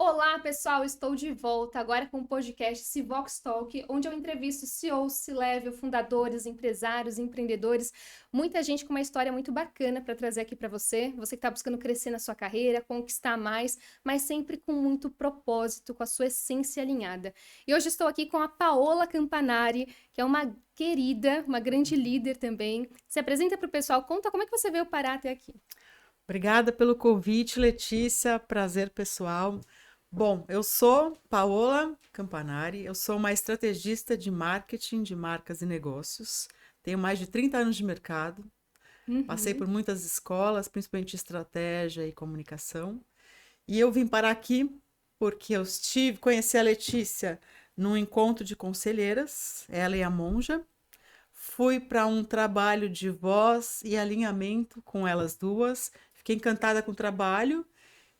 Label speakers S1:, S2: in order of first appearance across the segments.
S1: Olá, pessoal! Estou de volta agora com o podcast Civox Talk, onde eu entrevisto CEOs, C-Level, fundadores, empresários, empreendedores, muita gente com uma história muito bacana para trazer aqui para você. Você que está buscando crescer na sua carreira, conquistar mais, mas sempre com muito propósito, com a sua essência alinhada. E hoje estou aqui com a Paola Campanari, que é uma querida, uma grande líder também. Se apresenta para o pessoal, conta como é que você veio parar até aqui.
S2: Obrigada pelo convite, Letícia. Prazer, pessoal. Bom, eu sou Paola Campanari, eu sou uma estrategista de marketing de marcas e negócios. Tenho mais de 30 anos de mercado, passei
S1: Uhum.
S2: por muitas escolas, principalmente estratégia e comunicação. E eu vim parar aqui porque conheci a Letícia num encontro de conselheiras, ela e a Monja. Fui para um trabalho de voz e alinhamento com elas duas. Fiquei encantada com o trabalho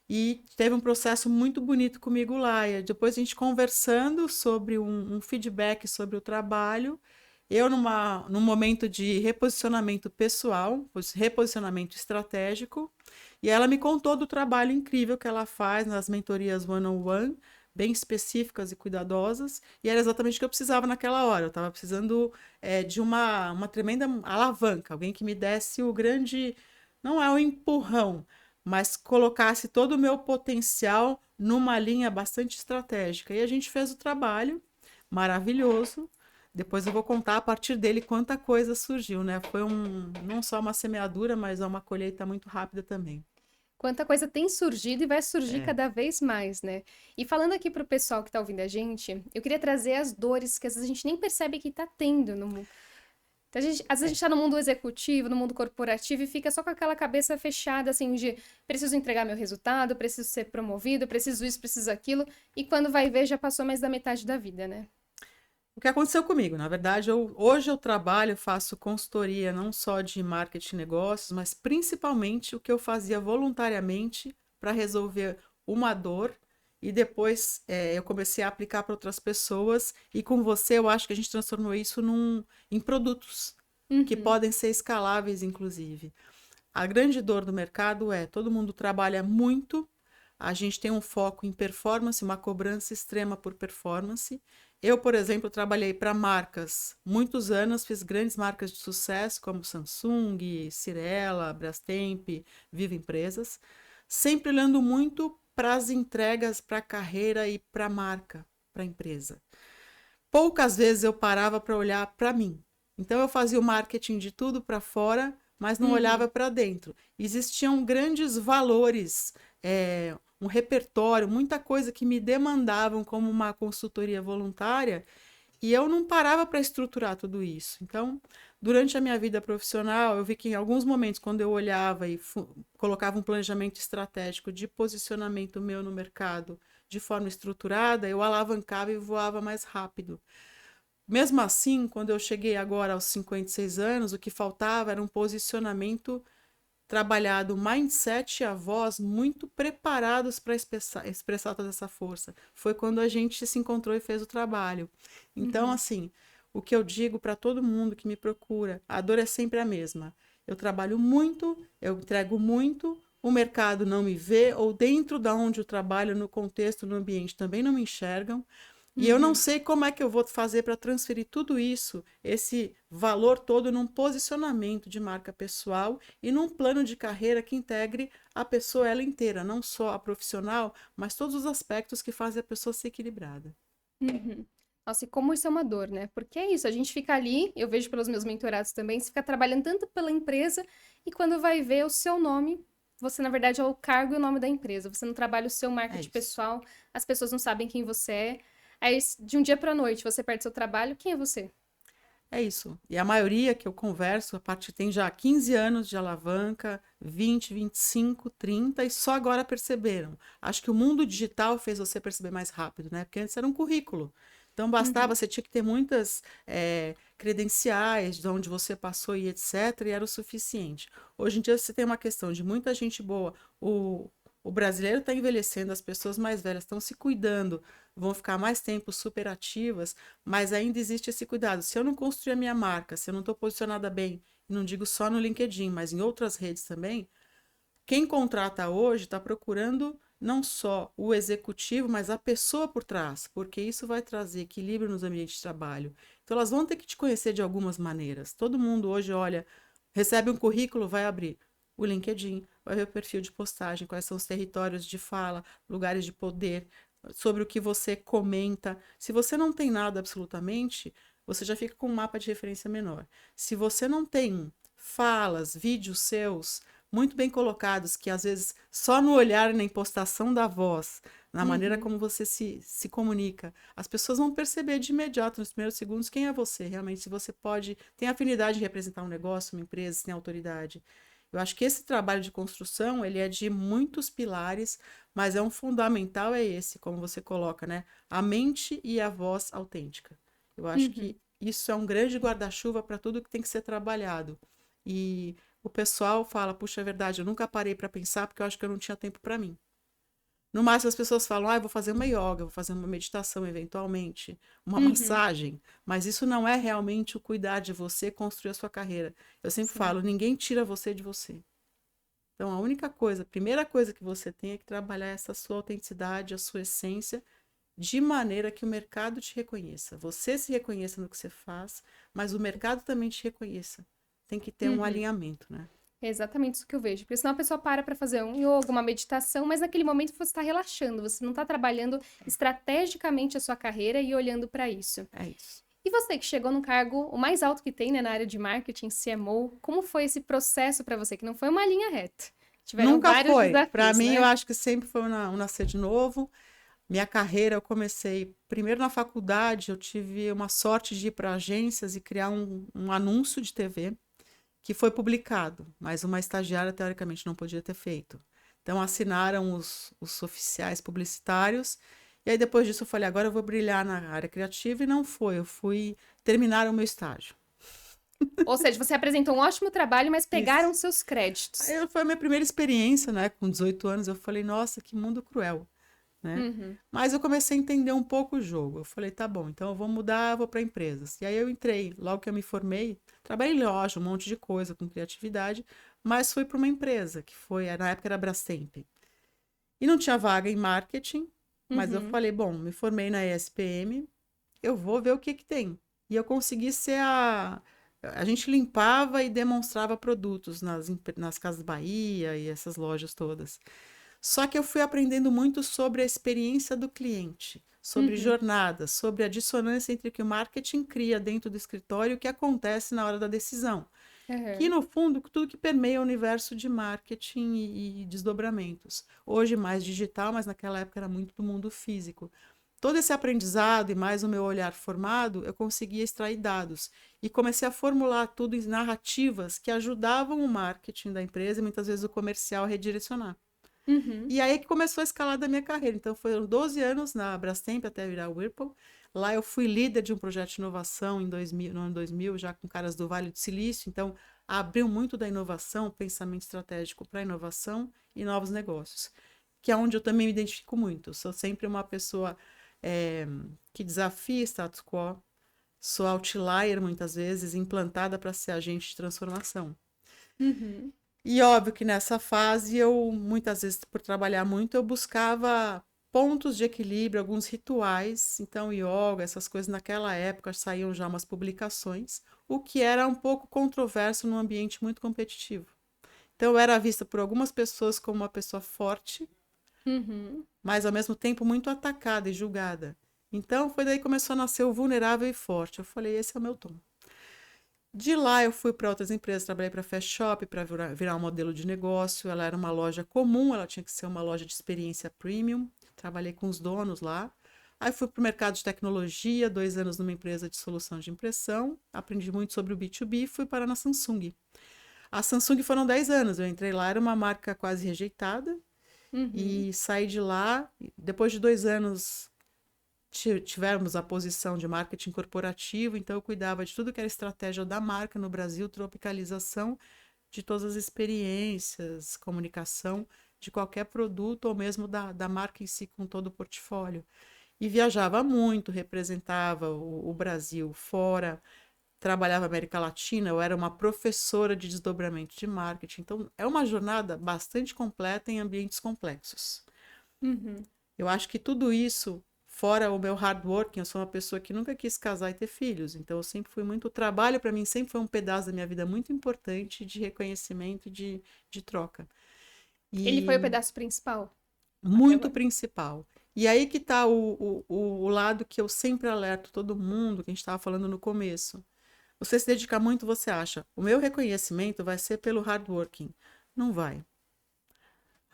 S2: e teve um processo muito bonito comigo lá. E depois a gente conversando sobre um feedback sobre o trabalho, eu num momento de reposicionamento pessoal, reposicionamento estratégico, e ela me contou do trabalho incrível que ela faz nas mentorias one-on-one, bem específicas e cuidadosas, e era exatamente o que eu precisava naquela hora. Eu estava precisando de uma tremenda alavanca, alguém que me desse o grande, não é o empurrão, mas colocasse todo o meu potencial numa linha bastante estratégica. E a gente fez o trabalho maravilhoso. Depois eu vou contar a partir dele quanta coisa surgiu, né? Foi não só uma semeadura, mas uma colheita muito rápida também.
S1: Quanta coisa tem surgido e vai surgir
S2: É,
S1: cada vez mais, né? E falando aqui pro pessoal que tá ouvindo a gente, eu queria trazer as dores que às vezes a gente nem percebe que tá tendo no mundo. Então, às vezes a
S2: é.
S1: gente tá no mundo executivo, no mundo corporativo e fica só com aquela cabeça fechada, assim, de preciso entregar meu resultado, preciso ser promovido, preciso isso, preciso aquilo. E quando vai ver, já passou mais da metade da vida, né?
S2: O que aconteceu comigo? Na verdade, hoje eu trabalho, faço consultoria não só de marketing e negócios, mas principalmente o que eu fazia voluntariamente para resolver uma dor e depois eu comecei a aplicar para outras pessoas e com você eu acho que a gente transformou isso em produtos que
S1: Uhum,
S2: podem ser escaláveis, inclusive. A grande dor do mercado é todo mundo trabalha muito, a gente tem um foco em performance, uma cobrança extrema por performance. Eu, por exemplo, trabalhei para marcas muitos anos, fiz grandes marcas de sucesso como Samsung, Cirela, Brastemp, Viva Empresas, sempre olhando muito para as entregas, para a carreira e para a marca, para a empresa. Poucas vezes eu parava para olhar para mim. Então eu fazia o marketing de tudo para fora, mas não olhava
S1: uhum,
S2: para dentro. Existiam grandes valores, um repertório, muita coisa que me demandavam como uma consultoria voluntária e eu não parava para estruturar tudo isso. Então, durante a minha vida profissional, eu vi que em alguns momentos, quando eu olhava e colocava um planejamento estratégico de posicionamento meu no mercado de forma estruturada, eu alavancava e voava mais rápido. Mesmo assim, quando eu cheguei agora aos 56 anos, o que faltava era um posicionamento trabalhado, o mindset e a voz muito preparados para expressar toda essa força. Foi quando a gente se encontrou e fez o trabalho. Então,
S1: uhum.
S2: assim, o que eu digo para todo mundo que me procura, a dor é sempre a mesma. Eu trabalho muito, eu entrego muito, o mercado não me vê, ou dentro da onde eu trabalho, no contexto, no ambiente, também não me enxergam. E eu não
S1: Uhum.
S2: sei como é que eu vou fazer para transferir tudo isso, esse valor todo, num posicionamento de marca pessoal e num plano de carreira que integre a pessoa ela inteira, não só a profissional, mas todos os aspectos que fazem a pessoa ser equilibrada.
S1: Uhum. Nossa, e como isso é uma dor, né? Porque é isso, a gente fica ali, eu vejo pelos meus mentorados também, você fica trabalhando tanto pela empresa e quando vai ver o seu nome, você na verdade é o cargo e o nome da empresa. Você não trabalha o seu
S2: É
S1: marketing
S2: isso.
S1: pessoal, as pessoas não sabem quem você é. Aí, de um dia pra noite, você perde seu trabalho, quem é você?
S2: É isso. E a maioria que eu converso, a parte tem já 15 anos de alavanca, 20, 25, 30, e só agora perceberam. Acho que o mundo digital fez você perceber mais rápido, né? Porque antes era um currículo. Então bastava,
S1: Uhum,
S2: você tinha que ter muitas credenciais de onde você passou e etc. E era o suficiente. Hoje em dia você tem uma questão de muita gente boa. O brasileiro está envelhecendo, as pessoas mais velhas estão se cuidando, vão ficar mais tempo superativas, mas ainda existe esse cuidado. Se eu não construir a minha marca, se eu não estou posicionada bem, não digo só no LinkedIn, mas em outras redes também, quem contrata hoje está procurando não só o executivo, mas a pessoa por trás, porque isso vai trazer equilíbrio nos ambientes de trabalho. Então, elas vão ter que te conhecer de algumas maneiras. Todo mundo hoje olha, recebe um currículo, vai abrir o LinkedIn, vai ver o perfil de postagem, quais são os territórios de fala, lugares de poder, sobre o que você comenta. Se você não tem nada absolutamente, você já fica com um mapa de referência menor. Se você não tem falas, vídeos seus muito bem colocados, que às vezes só no olhar e na impostação da voz, na maneira
S1: Uhum.
S2: como você se comunica, as pessoas vão perceber de imediato, nos primeiros segundos, quem é você, realmente, se você pode, tem afinidade de representar um negócio, uma empresa, se tem autoridade. Eu acho que esse trabalho de construção, ele é de muitos pilares, mas é um fundamental é esse, como você coloca, né? A mente e a voz autêntica. Eu acho
S1: Uhum.
S2: que isso é um grande guarda-chuva para tudo que tem que ser trabalhado. E o pessoal fala, puxa, é verdade, eu nunca parei para pensar porque eu acho que eu não tinha tempo para mim. No máximo as pessoas falam, ah, eu vou fazer uma yoga, vou fazer uma meditação eventualmente, uma
S1: Uhum.
S2: massagem, mas isso não é realmente o cuidar de você, construir a sua carreira. Eu sempre
S1: Sim.
S2: falo, ninguém tira você de você. Então a única coisa, a primeira coisa que você tem é que trabalhar essa sua autenticidade, a sua essência, de maneira que o mercado te reconheça. Você se reconheça no que você faz, mas o mercado também te reconheça. Tem que ter um
S1: Uhum.
S2: alinhamento, né?
S1: É exatamente isso que eu vejo. Porque senão a pessoa para fazer um yoga, uma meditação, mas naquele momento você está relaxando, você não está trabalhando estrategicamente a sua carreira e olhando para isso.
S2: É isso.
S1: E você que chegou no cargo o mais alto que tem, né, na área de marketing, CMO, como foi esse processo para você? Que não foi uma linha reta. Tiveram
S2: Nunca
S1: vários
S2: foi. Para
S1: desafios,
S2: mim, eu
S1: né?
S2: acho que sempre foi um nascer de novo. Minha carreira, eu comecei primeiro na faculdade, eu tive uma sorte de ir para agências e criar um anúncio de TV que foi publicado, mas uma estagiária, teoricamente, não podia ter feito. Então, assinaram os oficiais publicitários, e aí depois disso eu falei, agora eu vou brilhar na área criativa, e não foi, eu fui terminar o meu estágio.
S1: Ou seja, você apresentou um ótimo trabalho, mas pegaram
S2: Isso.
S1: seus créditos.
S2: Aí foi a minha primeira experiência, né? Com 18 anos, eu falei, nossa, que mundo cruel, né?
S1: Uhum.
S2: Mas eu comecei a entender um pouco o jogo. Eu falei, tá bom, então eu vou mudar, eu vou para empresas. E aí eu entrei, logo que eu me formei, trabalhei em loja, um monte de coisa com criatividade, mas fui para uma empresa, que foi, na época era a Brastemp. E não tinha vaga em marketing, mas eu
S1: Uhum.
S2: falei, bom, me formei na ESPM, eu vou ver o que que tem. E eu consegui ser a. A gente limpava e demonstrava produtos nas Casas Bahia e essas lojas todas. Só que eu fui aprendendo muito sobre a experiência do cliente, sobre
S1: Uhum.
S2: jornadas, sobre a dissonância entre o que o marketing cria dentro do escritório e o que acontece na hora da decisão. Que,
S1: Uhum.
S2: no fundo, tudo que permeia o universo de marketing e desdobramentos. Hoje mais digital, mas naquela época era muito do mundo físico. Todo esse aprendizado e mais o meu olhar formado, eu conseguia extrair dados e comecei a formular tudo em narrativas que ajudavam o marketing da empresa e muitas vezes o comercial a redirecionar.
S1: Uhum.
S2: E aí que começou a escalar da minha carreira. Então foram 12 anos na Brastemp até virar Whirlpool. Lá eu fui líder de um projeto de inovação em 2000, no ano 2000, já com caras do Vale do Silício. Então abriu muito da inovação, pensamento estratégico para inovação e novos negócios, que é onde eu também me identifico muito. Eu sou sempre uma pessoa é, que desafia status quo, sou outlier muitas vezes, implantada para ser agente de transformação.
S1: Uhum.
S2: E óbvio que nessa fase eu, muitas vezes, por trabalhar muito, eu buscava pontos de equilíbrio, alguns rituais. Então, yoga, essas coisas, naquela época saíam já umas publicações, o que era um pouco controverso num ambiente muito competitivo. Então, eu era vista por algumas pessoas como uma pessoa forte,
S1: Uhum.
S2: mas ao mesmo tempo muito atacada e julgada. Então, foi daí que começou a nascer o vulnerável e forte. Eu falei, esse é o meu tom. De lá eu fui para outras empresas, trabalhei para a Fast Shop para virar um modelo de negócio. Ela era uma loja comum, ela tinha que ser uma loja de experiência premium. Trabalhei com os donos lá. Aí fui para o mercado de tecnologia, 2 anos numa empresa de solução de impressão. Aprendi muito sobre o B2B e fui parar na Samsung. A Samsung foram 10 anos, eu entrei lá, era uma marca quase rejeitada.
S1: Uhum.
S2: E saí de lá, depois de 2 anos tivemos a posição de marketing corporativo, então eu cuidava de tudo que era estratégia da marca no Brasil, tropicalização de todas as experiências, comunicação de qualquer produto ou mesmo da marca em si com todo o portfólio. E viajava muito, representava o Brasil fora, trabalhava América Latina, eu era uma professora de desdobramento de marketing. Então, é uma jornada bastante completa em ambientes complexos.
S1: Uhum.
S2: Eu acho que tudo isso, fora o meu hard working, eu sou uma pessoa que nunca quis casar e ter filhos. Então, eu sempre fui muito. O trabalho, para mim, sempre foi um pedaço da minha vida muito importante de reconhecimento e de troca.
S1: Ele foi o
S2: E
S1: pedaço principal até
S2: muito
S1: agora.
S2: principal. E aí que está o lado que eu sempre alerto todo mundo, que a gente estava falando no começo. Você se dedicar muito, você acha, o meu reconhecimento vai ser pelo hard working. Não vai.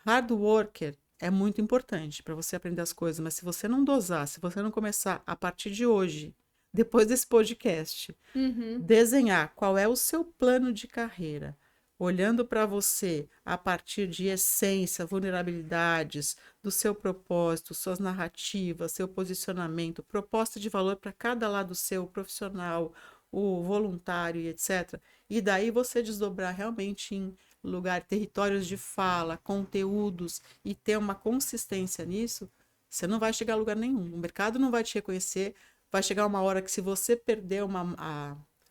S2: Hard worker é muito importante para você aprender as coisas, mas se você não dosar, se você não começar a partir de hoje, depois desse podcast,
S1: Uhum.
S2: desenhar qual é o seu plano de carreira, olhando para você a partir de essência, vulnerabilidades, do seu propósito, suas narrativas, seu posicionamento, proposta de valor para cada lado seu, profissional, o voluntário e etc. E daí você desdobrar realmente em lugar, territórios de fala, conteúdos e ter uma consistência nisso, você não vai chegar a lugar nenhum. O mercado não vai te reconhecer. Vai chegar uma hora que se você perder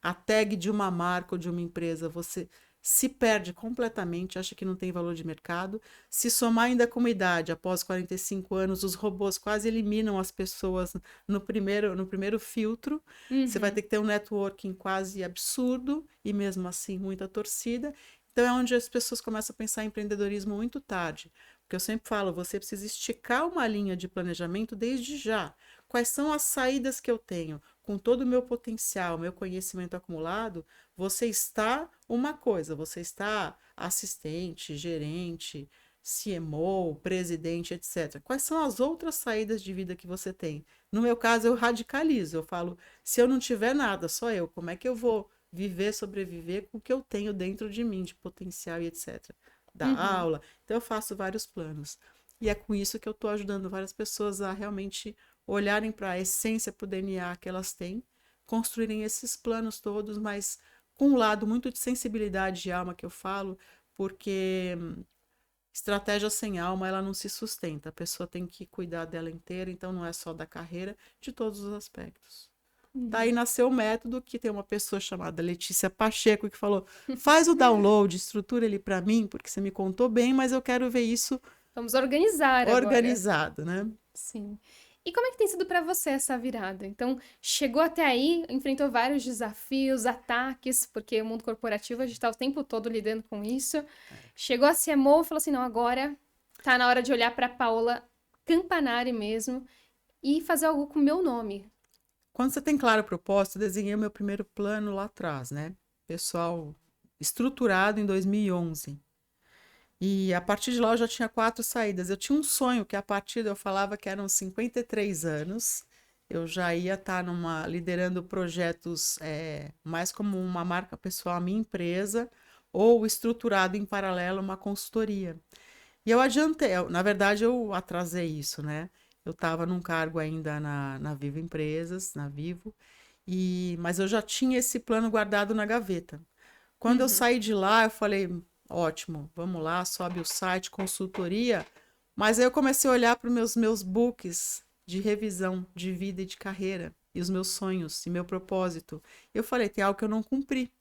S2: a tag de uma marca ou de uma empresa, você se perde completamente, acha que não tem valor de mercado. Se somar ainda com a idade, após 45 anos, os robôs quase eliminam as pessoas no primeiro filtro. Você vai
S1: Uhum.
S2: ter que ter um networking quase absurdo e mesmo assim muita torcida. Então é onde as pessoas começam a pensar em empreendedorismo muito tarde. Porque eu sempre falo, você precisa esticar uma linha de planejamento desde já. Quais são as saídas que eu tenho? Com todo o meu potencial, meu conhecimento acumulado, você está uma coisa, você está assistente, gerente, CMO, presidente, etc. Quais são as outras saídas de vida que você tem? No meu caso, eu radicalizo, eu falo, se eu não tiver nada, só eu, como é que eu vou viver, sobreviver com o que eu tenho dentro de mim, de potencial e etc. Da
S1: Uhum.
S2: aula. Então, eu faço vários planos. E é com isso que eu estou ajudando várias pessoas a realmente olharem para a essência, para o DNA que elas têm, construírem esses planos todos, mas com um lado muito de sensibilidade de alma que eu falo, porque estratégia sem alma ela não se sustenta. A pessoa tem que cuidar dela inteira, então não é só da carreira, de todos os aspectos. Daí
S1: Uhum.
S2: nasceu o método que tem uma pessoa chamada Letícia Pacheco que falou: faz o download, estrutura ele para mim, porque você me contou bem, mas eu quero ver isso
S1: Vamos organizar agora.
S2: organizado, né?
S1: Sim. E como é que tem sido para você essa virada? Então, chegou até aí, enfrentou vários desafios, ataques, porque o mundo corporativo a gente está o tempo todo lidando com isso. Chegou a CMO e falou assim: não, agora tá na hora de olhar para Paola Campanari mesmo e fazer algo com o meu nome.
S2: Quando você tem claro o propósito, eu desenhei o meu primeiro plano lá atrás, né? Pessoal, estruturado em 2011. E a partir de lá eu já tinha 4 saídas. Eu tinha um sonho que a partir eu falava que eram 53 anos, eu já ia estar liderando projetos mais como uma marca pessoal, a minha empresa, ou estruturado em paralelo uma consultoria. E eu adiantei, na verdade eu atrasei isso, né? Eu estava num cargo ainda na Vivo Empresas, na Vivo, mas eu já tinha esse plano guardado na gaveta. Quando eu
S1: Uhum.
S2: saí de lá, eu falei, ótimo, vamos lá, sobe o site, consultoria. Mas aí eu comecei a olhar para os meus books de revisão de vida e de carreira, e os meus sonhos, e meu propósito. Eu falei, tem algo que eu não cumpri,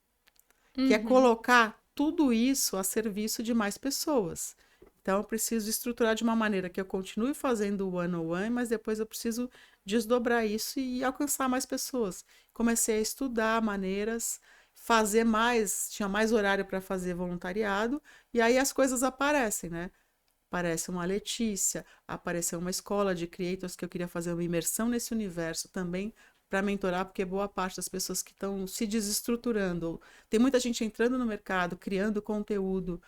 S2: que é
S1: Uhum.
S2: colocar tudo isso a serviço de mais pessoas. Então, eu preciso estruturar de uma maneira que eu continue fazendo o one-on-one, mas depois eu preciso desdobrar isso e alcançar mais pessoas. Comecei a estudar maneiras, fazer mais, tinha mais horário para fazer voluntariado, e aí as coisas aparecem, né? Aparece uma Letícia, apareceu uma escola de creators que eu queria fazer uma imersão nesse universo também para mentorar, porque boa parte das pessoas que estão se desestruturando, tem muita gente entrando no mercado, criando conteúdo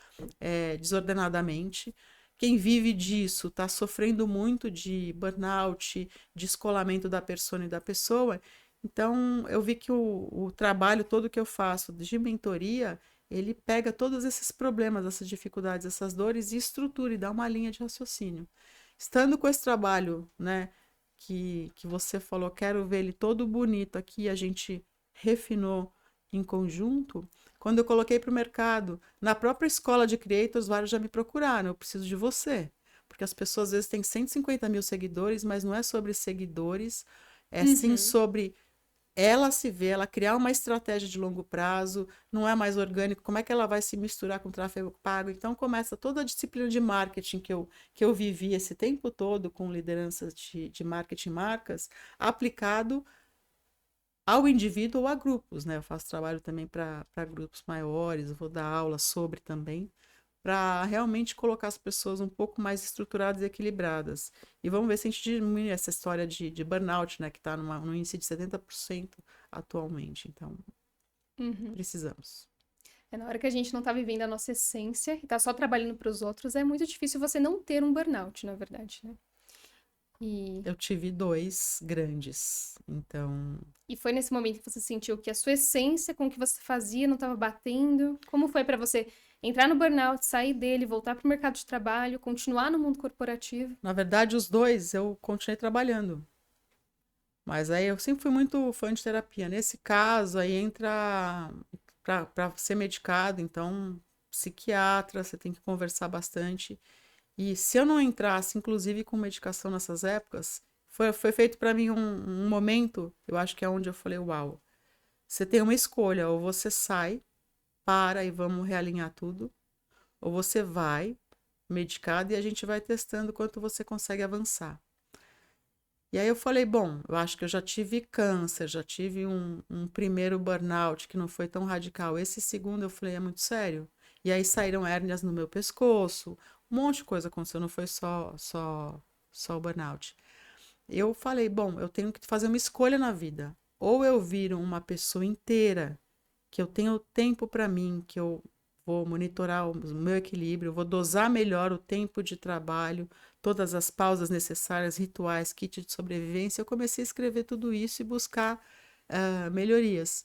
S2: desordenadamente. Quem vive disso está sofrendo muito de burnout, descolamento da persona e da pessoa. Então, eu vi que o trabalho todo que eu faço de mentoria ele pega todos esses problemas, essas dificuldades, essas dores e estrutura e dá uma linha de raciocínio. Estando com esse trabalho, né, que você falou, quero ver ele todo bonito aqui, a gente refinou em conjunto. Quando eu coloquei para o mercado, na própria escola de creators, vários já me procuraram, eu preciso de você. Porque as pessoas às vezes têm 150 mil seguidores, mas não é sobre seguidores, é sim
S1: Uhum.
S2: sobre ela se vê, ela criar uma estratégia de longo prazo, não é mais orgânico, como é que ela vai se misturar com o tráfego pago? Então começa toda a disciplina de marketing que eu vivi esse tempo todo com liderança de marketing marcas, aplicado ao indivíduo ou a grupos, né? Eu faço trabalho também para grupos maiores, vou dar aula sobre também, para realmente colocar as pessoas um pouco mais estruturadas e equilibradas. E vamos ver se a gente diminui essa história de burnout, né? Que está no índice de 70% atualmente. Então,
S1: Uhum.
S2: precisamos.
S1: É na hora que a gente não tá vivendo a nossa essência e tá só trabalhando para os outros, é muito difícil você não ter um burnout, na verdade, né? E,
S2: Eu tive 2 grandes, então
S1: e foi nesse momento que você sentiu que a sua essência com o que você fazia não estava batendo? Como foi para você entrar no burnout, sair dele, voltar para o mercado de trabalho, continuar no mundo corporativo?
S2: na verdade, os 2 eu continuei trabalhando. Mas aí eu sempre fui muito fã de terapia. Nesse caso, aí entra para ser medicado, então, psiquiatra, você tem que conversar bastante. E se eu não entrasse, inclusive com medicação nessas épocas, foi feito para mim um momento, eu acho que é onde eu falei, uau, você tem uma escolha, ou você sai, para e vamos realinhar tudo, ou você vai medicado e a gente vai testando quanto você consegue avançar. E aí eu falei, bom, eu acho que eu já tive câncer, já tive um primeiro burnout que não foi tão radical. Esse segundo eu falei, é muito sério. E aí saíram hérnias no meu pescoço, um monte de coisa aconteceu, não foi só o burnout. Eu falei, bom, eu tenho que fazer uma escolha na vida. Ou eu viro uma pessoa inteira, que eu tenho tempo para mim, que eu vou monitorar o meu equilíbrio, vou dosar melhor o tempo de trabalho, todas as pausas necessárias, rituais, kit de sobrevivência. Eu comecei a escrever tudo isso e buscar melhorias.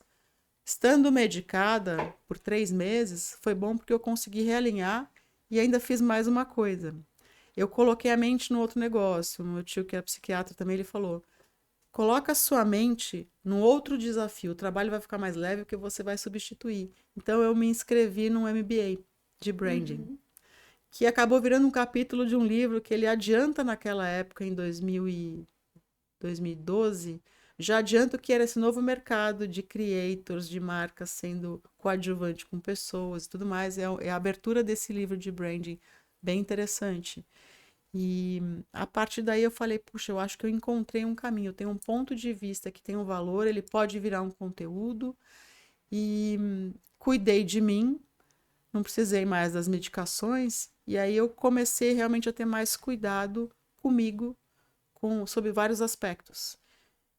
S2: Estando medicada por 3 meses, foi bom porque eu consegui realinhar e ainda fiz mais uma coisa. Eu coloquei a mente no outro negócio. O meu tio, que é psiquiatra, também ele falou: coloca a sua mente num outro desafio. O trabalho vai ficar mais leve porque você vai substituir. Então eu me inscrevi num MBA de branding,
S1: Uhum.
S2: que acabou virando um capítulo de um livro que ele adianta naquela época, em 2012, já adianta o que era esse novo mercado de creators, de marcas sendo coadjuvante com pessoas e tudo mais. É a abertura desse livro de branding bem interessante. E a partir daí eu falei, puxa, eu acho que eu encontrei um caminho, eu tenho um ponto de vista que tem um valor, ele pode virar um conteúdo e cuidei de mim, não precisei mais das medicações, e aí eu comecei realmente a ter mais cuidado comigo, sobre vários aspectos.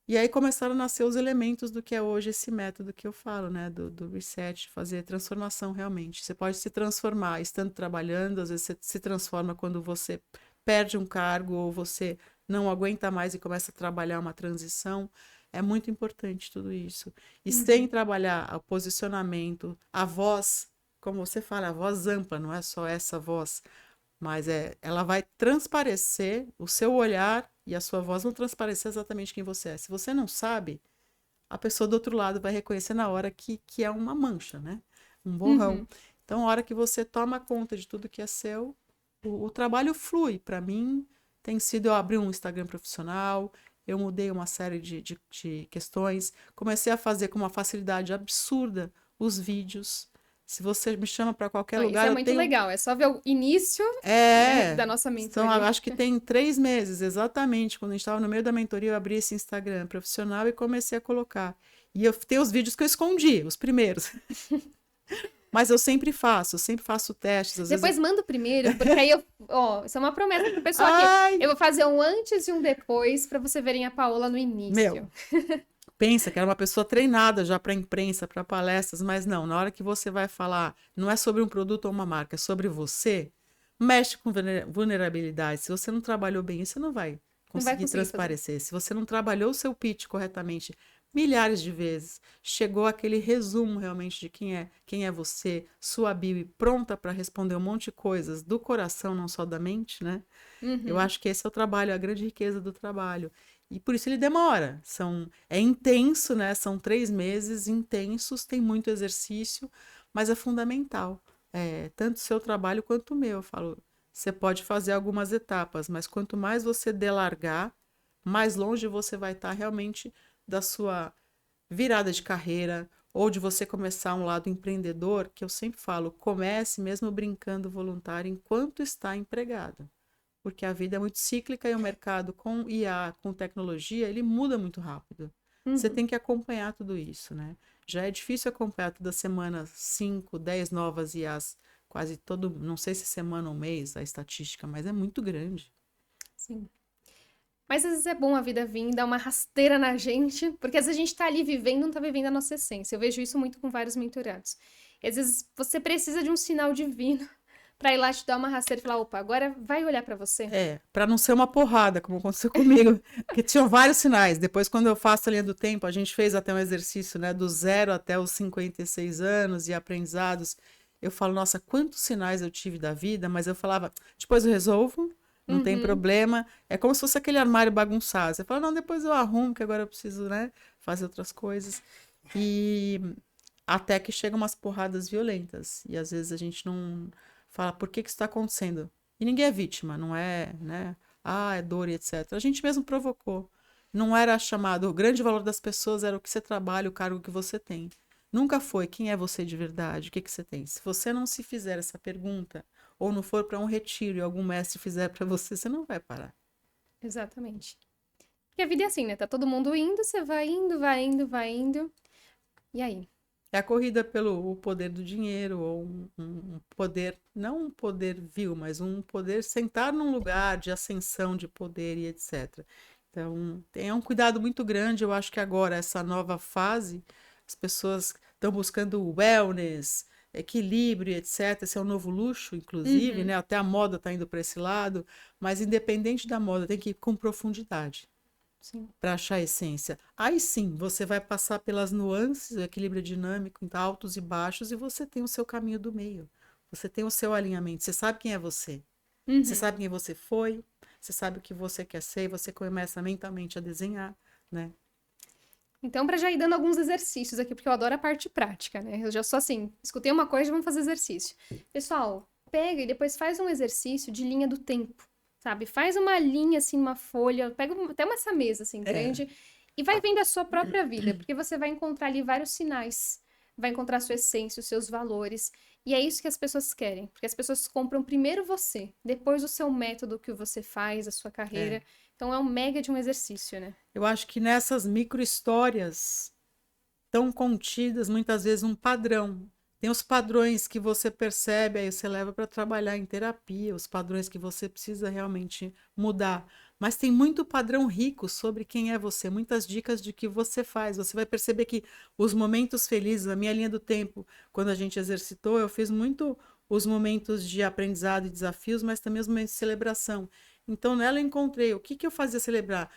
S2: E aí começaram a nascer os elementos do que é hoje esse método que eu falo, né? Do reset, fazer transformação realmente. Você pode se transformar estando trabalhando, às vezes você se transforma quando você perde um cargo ou você não aguenta mais e começa a trabalhar uma transição. É muito importante tudo isso. E sem
S1: Uhum.
S2: trabalhar o posicionamento, a voz, como você fala, a voz ampla, não é só essa voz, mas ela vai transparecer o seu olhar e a sua voz vão transparecer exatamente quem você é. Se você não sabe, a pessoa do outro lado vai reconhecer na hora que é uma mancha, né? Um borrão.
S1: Uhum.
S2: Então, a hora que você toma conta de tudo que é seu, o trabalho flui. Para mim, tem sido eu abrir um Instagram profissional, eu mudei uma série de questões, comecei a fazer com uma facilidade absurda os vídeos. Se você me chama para qualquer
S1: Não, isso
S2: lugar,
S1: é
S2: eu
S1: muito
S2: tenho.
S1: legal. É só ver o início, né,
S2: É,
S1: da nossa
S2: então
S1: mentoria.
S2: acho que tem 3 meses, exatamente, quando a gente estava no meio da mentoria, eu abri esse Instagram profissional e comecei a colocar. E eu tenho os vídeos que eu escondi, os primeiros. Mas eu sempre faço testes, às vezes.
S1: Depois manda o primeiro, porque aí eu, ó, isso é uma promessa pro pessoal aqui.
S2: Ai,
S1: Eu vou fazer um antes e um depois pra você verem a Paola no
S2: meu,
S1: início.
S2: pensa que era uma pessoa treinada já para imprensa, para palestras, mas não, na hora que você vai falar, não é sobre um produto ou uma marca, é sobre você, mexe com vulnerabilidade. Se você não trabalhou bem isso, você não vai
S1: Não vai
S2: conseguir
S1: conseguir fazer.
S2: transparecer. Se você não trabalhou o seu pitch corretamente milhares de vezes, chegou aquele resumo realmente de quem é você, sua bio pronta para responder um monte de coisas do coração, não só da mente, né? Eu
S1: Uhum.
S2: acho que esse é o trabalho, a grande riqueza do trabalho. E por isso ele demora. É intenso, né? São 3 meses intensos, tem muito exercício, mas é fundamental. Tanto o seu trabalho quanto o meu. Eu falo, você pode fazer algumas etapas, mas quanto mais você delargar, mais longe você vai estar realmente da sua virada de carreira, ou de você começar um lado empreendedor, que eu sempre falo, comece mesmo brincando voluntário enquanto está empregado. Porque a vida é muito cíclica e o mercado com IA, com tecnologia, ele muda muito rápido. Você
S1: Uhum.
S2: tem que acompanhar tudo isso, né? Já é difícil acompanhar toda semana 5, 10 novas IAs, quase todo, não sei se semana ou mês a estatística, mas é muito grande.
S1: Sim. Mas às vezes é bom a vida vir, dar uma rasteira na gente, porque às vezes a gente tá ali vivendo, não tá vivendo a nossa essência. Eu vejo isso muito com vários mentorados. E às vezes você precisa de um sinal divino pra ir lá te dar uma rasteira e falar, opa, agora vai olhar pra você.
S2: É, para não ser uma porrada, como aconteceu comigo, porque tinham vários sinais. Depois, quando eu faço a linha do tempo, a gente fez até um exercício, né, do 0 até os 56 anos e aprendizados. Eu falo, nossa, quantos sinais eu tive da vida, mas eu falava, depois eu resolvo, não tem
S1: Uhum,
S2: problema. É como se fosse aquele armário bagunçado. Você fala, não, depois eu arrumo, que agora eu preciso, né, fazer outras coisas. E até que chegam umas porradas violentas. E às vezes a gente não fala por que que isso está acontecendo. E ninguém é vítima, não é, né? Ah, é dor e etc. A gente mesmo provocou. Não era chamado. O grande valor das pessoas era o que você trabalha, o cargo que você tem. Nunca foi quem é você de verdade, o que que você tem. Se você não se fizer essa pergunta, ou não for para um retiro e algum mestre fizer para você, você não vai parar.
S1: exatamente. Porque a vida é assim, né? Tá todo mundo indo, você vai indo, vai indo, vai indo. E aí?
S2: É a corrida pelo o poder do dinheiro, ou um poder, não um poder vil, mas um poder sentar num lugar de ascensão de poder e etc. Então, tem um cuidado muito grande. Eu acho que agora, essa nova fase, as pessoas estão buscando wellness, equilíbrio, etc. Esse é um novo luxo, inclusive,
S1: Uhum,
S2: né? Até a moda está indo para esse lado, mas independente da moda, tem que ir com profundidade
S1: sim.
S2: para achar a essência. Aí sim, você vai passar pelas nuances, o equilíbrio dinâmico, então altos e baixos, e você tem o seu caminho do meio. Você tem o seu alinhamento. Você sabe quem é você. Você
S1: Uhum.
S2: sabe quem você foi. Você sabe o que você quer ser. E você começa mentalmente a desenhar, né?
S1: Então, pra já ir dando alguns exercícios aqui, porque eu adoro a parte prática, né? Eu já sou assim, escutei uma coisa, vamos fazer exercício. Pessoal, pega e depois faz um exercício de linha do tempo, sabe? Faz uma linha assim, uma folha, pega até essa mesa assim
S2: É,
S1: grande e vai vendo a sua própria vida, porque você vai encontrar ali vários sinais, vai encontrar a sua essência, os seus valores. E é isso que as pessoas querem, porque as pessoas compram primeiro você, depois o seu método que você faz, a sua
S2: é.
S1: carreira. Então é um mega de um exercício, né?
S2: Eu acho que nessas micro-histórias tão contidas, muitas vezes um padrão. Tem os padrões que você percebe, aí você leva para trabalhar em terapia, os padrões que você precisa realmente mudar. Mas tem muito padrão rico sobre quem é você, muitas dicas de que você faz. Você vai perceber que os momentos felizes, a minha linha do tempo, quando a gente exercitou, eu fiz muito os momentos de aprendizado e desafios, mas também os momentos de celebração. Então, nela eu encontrei o que que eu fazia celebrar.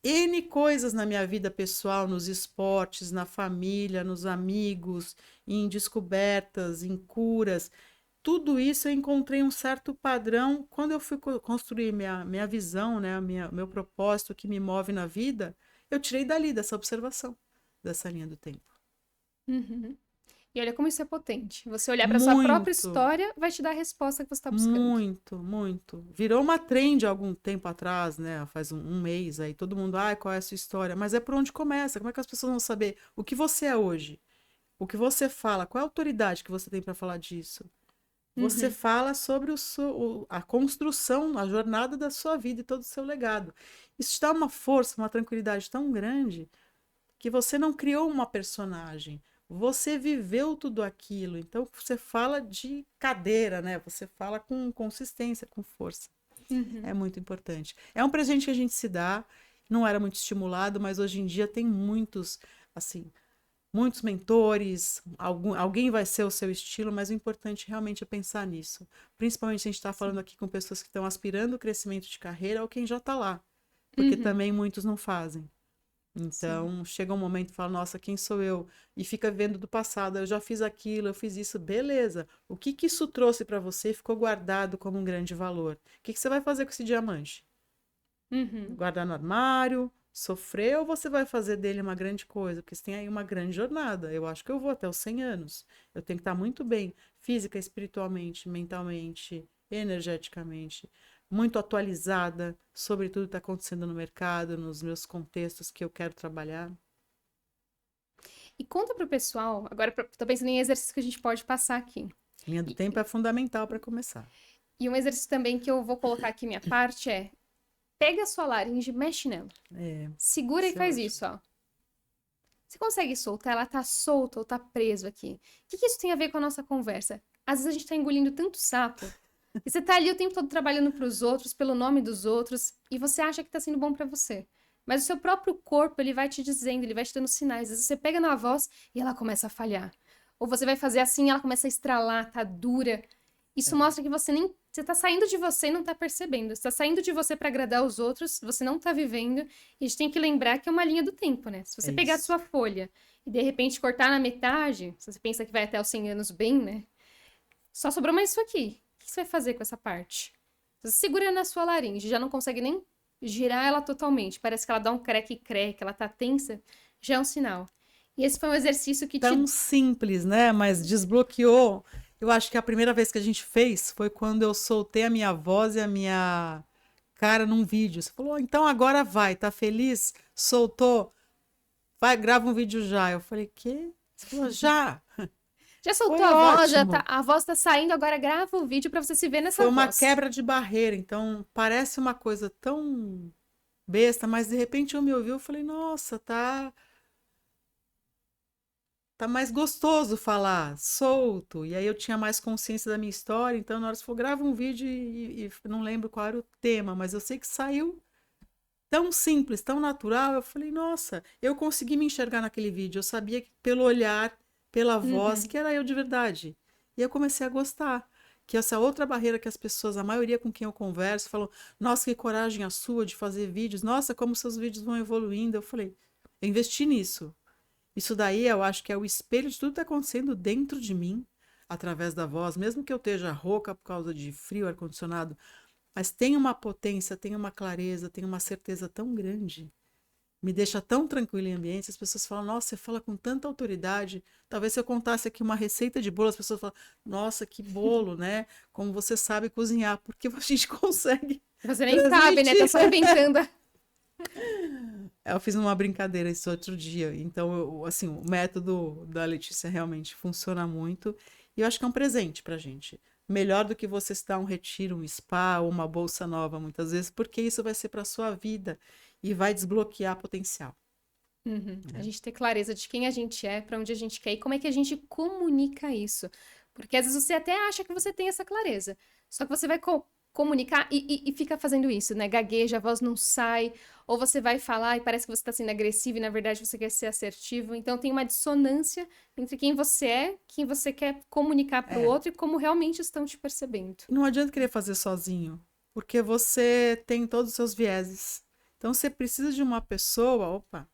S2: N coisas na minha vida pessoal, nos esportes, na família, nos amigos, em descobertas, em curas. Tudo isso eu encontrei um certo padrão quando eu fui construir minha visão, né, meu propósito que me move na vida. Eu tirei dali, dessa observação, dessa linha do tempo.
S1: Uhum. E olha como isso é potente. Você olhar para sua própria
S2: Muito,
S1: história vai te dar a resposta que você está buscando.
S2: muito, muito. Virou uma trend há algum tempo atrás, né? Faz um mês aí, todo mundo, ai, qual é a sua história? Mas é por onde começa. Como é que as pessoas vão saber o que você é hoje? O que você fala? Qual é a autoridade que você tem para falar disso? Você
S1: Uhum.
S2: fala sobre a construção, a jornada da sua vida e todo o seu legado. Isso te dá uma força, uma tranquilidade tão grande que você não criou uma personagem. Você viveu tudo aquilo. Então você fala de cadeira, né? Você fala com consistência, com força. É
S1: Uhum.
S2: muito importante. É um presente que a gente se dá. Não era muito estimulado, mas hoje em dia tem muitos, assim, muitos mentores, alguém vai ser o seu estilo, mas o importante realmente é pensar nisso. Principalmente se a gente está falando
S1: Sim.
S2: aqui com pessoas que estão aspirando o crescimento de carreira ou quem já está lá, porque
S1: Uhum.
S2: também muitos não fazem.
S1: Sim.
S2: Então, chega um momento e fala, nossa, quem sou eu? E fica vendo do passado, eu já fiz aquilo, eu fiz isso, beleza. O que que isso trouxe para você e ficou guardado como um grande valor? O que que você vai fazer com esse diamante?
S1: Uhum.
S2: Guardar no armário, sofrer ou você vai fazer dele uma grande coisa? Porque você tem aí uma grande jornada. Eu acho que eu vou até os 100 anos. Eu tenho que estar muito bem, física, espiritualmente, mentalmente, energeticamente, muito atualizada sobre tudo que está acontecendo no mercado, nos meus contextos que eu quero trabalhar.
S1: E conta pro pessoal, agora tô pensando em exercício que a gente pode passar aqui.
S2: Linha do tempo é fundamental para começar.
S1: E um exercício também que eu vou colocar aqui minha parte é, pega a sua laringe, mexe nela. Segura e
S2: isso é
S1: faz
S2: ótimo.
S1: isso, ó. Você consegue soltar? Ela tá solta ou tá preso aqui? O que isso tem a ver com a nossa conversa? Às vezes a gente tá engolindo tanto sapo e você tá ali o tempo todo trabalhando pros outros, pelo nome dos outros, e você acha que tá sendo bom pra você. Mas o seu próprio corpo, ele vai te dizendo, ele vai te dando sinais. Às vezes você pega na voz e ela começa a falhar. Ou você vai fazer assim e ela começa a estralar, tá dura. Isso mostra que você nem... Você tá saindo de você e não tá percebendo. Você tá saindo de você pra agradar os outros, você não tá vivendo. E a gente tem que lembrar que é uma linha do tempo, né? Se você
S2: É
S1: pegar a
S2: isso.
S1: sua folha e de repente cortar na metade, se você pensa que vai até os 100 anos bem, né? Só sobrou mais isso aqui. O que você vai fazer com essa parte? Você segura na sua laringe, já não consegue nem girar ela totalmente. Parece que ela dá um creque-creque, ela tá tensa. Já é um sinal. E esse foi um exercício que
S2: Tão
S1: te...
S2: simples, né? Mas desbloqueou. Eu acho que a primeira vez que a gente fez foi quando eu soltei a minha voz e a minha cara num vídeo. Você falou, então agora vai, tá feliz? Soltou? Vai, grava um vídeo já. Eu falei, quê? Você falou, já.
S1: Já
S2: Foi
S1: soltou a voz, já tá,
S2: ótimo.
S1: a voz tá saindo, agora grava o vídeo pra você se ver nessa
S2: Foi uma
S1: voz.
S2: quebra de barreira. Então, parece uma coisa tão besta, mas de repente eu me ouvi, eu falei, nossa, tá mais gostoso falar, solto. E aí eu tinha mais consciência da minha história, então na hora que for grava um vídeo e não lembro qual era o tema, mas eu sei que saiu tão simples, tão natural. Eu falei, nossa, eu consegui me enxergar naquele vídeo. Eu sabia que pelo olhar, pela voz,
S1: Uhum.
S2: que era eu de verdade. E eu comecei a gostar. Que essa outra barreira que as pessoas, a maioria com quem eu converso, falam, nossa, que coragem a sua de fazer vídeos, nossa, como seus vídeos vão evoluindo. Eu falei, eu investi nisso. Isso daí eu acho que é o espelho de tudo que está acontecendo dentro de mim, através da voz, mesmo que eu esteja rouca por causa de frio, ar-condicionado, mas tem uma potência, tem uma clareza, tem uma certeza tão grande, me deixa tão tranquila em ambiente, as pessoas falam, nossa, você fala com tanta autoridade, talvez se eu contasse aqui uma receita de bolo, as pessoas falam, nossa, que bolo, né? Como você sabe cozinhar, porque a gente consegue
S1: Você nem sabe, né? Tá
S2: transmitir.
S1: só inventando.
S2: Eu fiz uma brincadeira esse outro dia, então, assim, o método da Letícia realmente funciona muito, e eu acho que é um presente pra gente. Melhor do que você se dar um retiro, um spa ou uma bolsa nova, muitas vezes, porque isso vai ser para sua vida e vai desbloquear potencial.
S1: Uhum. A
S2: Né?
S1: gente ter clareza de quem a gente é, pra onde a gente quer e como é que a gente comunica isso. Porque às vezes você até acha que você tem essa clareza. Só que você vai comunicar e fica fazendo isso, né? Gagueja, a voz não sai. Ou você vai falar e parece que você tá sendo agressivo e na verdade você quer ser assertivo. Então tem uma dissonância entre quem você quer comunicar pro
S2: É.
S1: outro e como realmente estão te percebendo.
S2: E não adianta querer fazer sozinho, porque você tem todos os seus vieses. Então você precisa de uma pessoa, opa,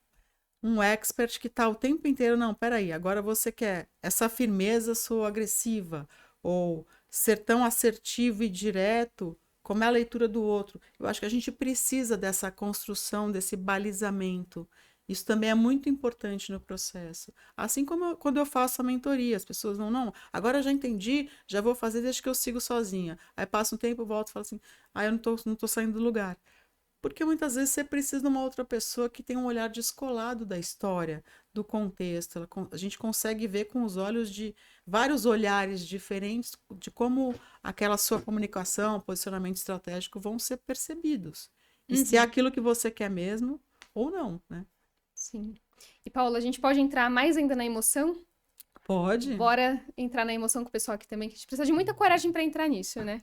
S2: um expert que está o tempo inteiro, não, peraí, agora você quer essa firmeza, sou agressiva, ou ser tão assertivo e direto, como é a leitura do outro. Eu acho que a gente precisa dessa construção, desse balizamento. Isso também é muito importante no processo. Assim como quando eu faço a mentoria, as pessoas vão, não, agora eu já entendi, já vou fazer desde que eu sigo sozinha. Aí passa um tempo, eu volto e falo assim, eu não tô saindo do lugar. Porque muitas vezes você precisa de uma outra pessoa que tem um olhar descolado da história, do contexto. A gente consegue ver com os olhos de vários olhares diferentes de como aquela sua comunicação, posicionamento estratégico vão ser percebidos. E se é
S1: Uhum,
S2: aquilo que você quer mesmo ou não, né?
S1: sim. E Paula, a gente pode entrar mais ainda na emoção?
S2: Pode.
S1: Bora entrar na emoção com o pessoal aqui também, que a gente precisa de muita coragem para entrar nisso, né?